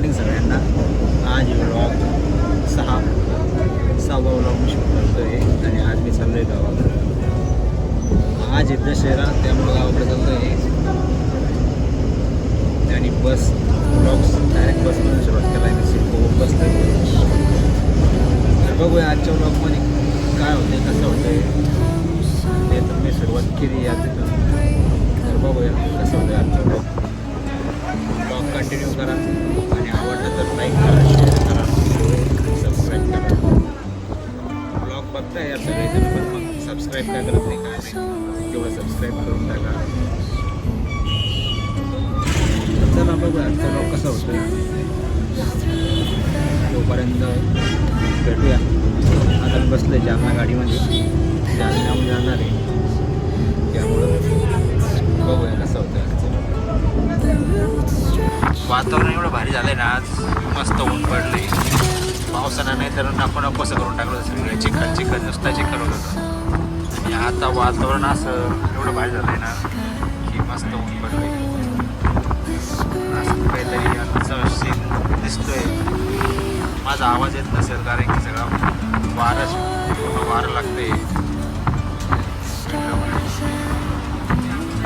Morning सगळ्यांना. आज vlog सहावा व्लॉग मी शूट करतो आहे आणि आज मी चाललो आहे गावाकडे. आज आहे दशेरा, त्यामुळं गावाकडे चाललो आहे आणि बस व्लॉग्स डायरेक्ट बसमधून सुरुवात केला आहे. मी सिम्पो बसलो आहे. तर बघूया आजच्या व्लॉगमध्ये काय होतं आहे, कसं होतं आहे ते तर मी सुरुवात केली आहे तिथून. तर बघूया कसं होतं आहे आजचा व्लॉग. ब्लॉग कंटिन्यू करा आणि आवडलं तर लाईक करा, शेअर करा, सबस्क्राईब करा. ब्लॉग बघताय या सगळेजण, पण मग सबस्क्राईब काय करत नाही, काय नाही, तेवढं सबस्क्राईब करून टाका. तर चला बघूया आजचा ब्लॉग कसा होतो. तोपर्यंत भेटूया. आता मी बसलो आहे जालना गाडीमध्ये, जालन्याहून जाणार आहे, त्यामुळं बघूया कसं होतं. वातावरण एवढं भारी झालं आहे ना, आज मस्त ऊन पडले. पावसानं नाही तर नको नकोसं करून टाकलं सगळं, चिखल नुसता चिखल होत होतं. आणि आता वातावरण असं एवढं भारी झालं आहे ना की मस्त ऊन पडले. असं काहीतरी असं सीन दिसतोय. माझा आवाज येत नसेल कारण की सगळं वारं लागते.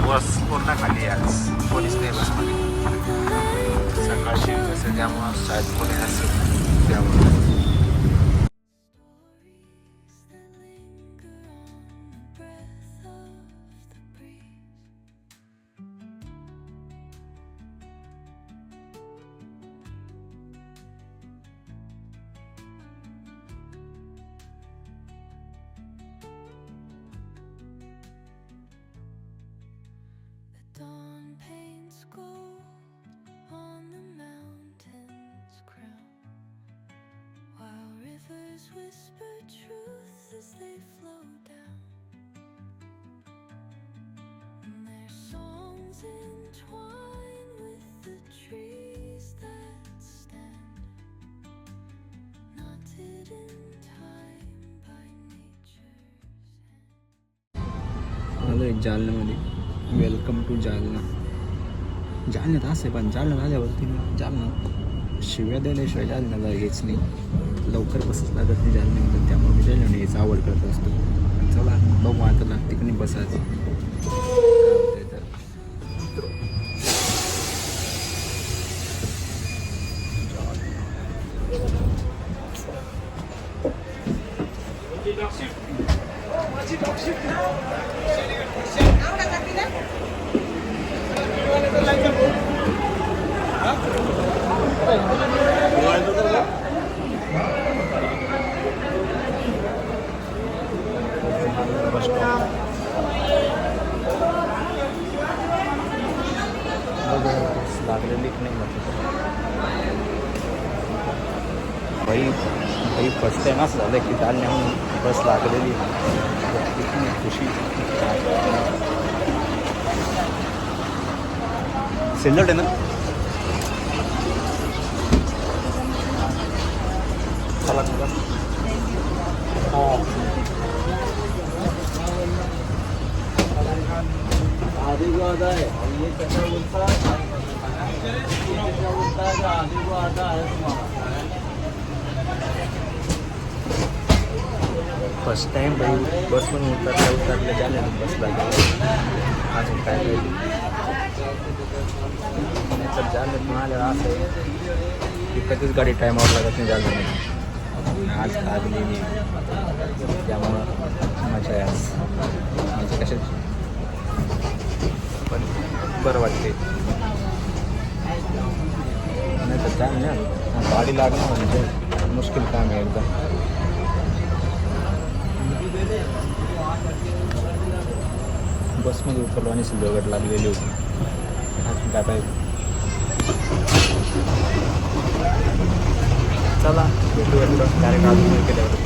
बस पूर्ण खाली आज कोणीच नाही बसमध्ये. सकाळची कसं त्यामुळं शाळेत कोणी नसेल त्यामुळे. Dawn paints gold on the mountain's crown, while rivers whisper truth as they flow down, and their songs entwine with the trees that stand, knotted in time by nature's hand. आलो आहे जालन्यामध्ये. Welcome to Jalna. जालन्यात असं आहे, पण जालन्यात आल्यावरती जालना शिव्या द्यायल्याशिवाय जालन्याला हेच नाही, लवकर बसच लागत नाही जालन्यामध्ये. त्यामुळे मी जालन्याने यायचा आवड करत असतो. चला बघू आता लागते की नाही बसायचं. लागलेली नाही भाई फर्स्ट टाइम असं झालं की जालन्याहून बस लागलेली. किती खुशी. सिल्लोड आहे ना. चला चला. आधी को आता है ये कैसा बोलता है आधी को आता है तुम्हारा. फर्स्ट टाइम भाई बस पण उतरल्या झाले बस लागली. अजून काय नाही तर झालं म्हणाले असं आहे की कधीच गाडी टाईमावर लागत नाही झालं नाही. आज लागली नाही त्यामुळं मजा आहे आज. म्हणजे कशाची पण बरं वाटते. नाही तर काय ना गाडी लागणं म्हणजे मुश्किल काम आहे एकदम. बसमध्ये उतरलो आणि सिल्लोड लागलेली होती. अजून काय पाहिजे. चला भेटूया पुढं डायरेक्ट अजून केल्यावर.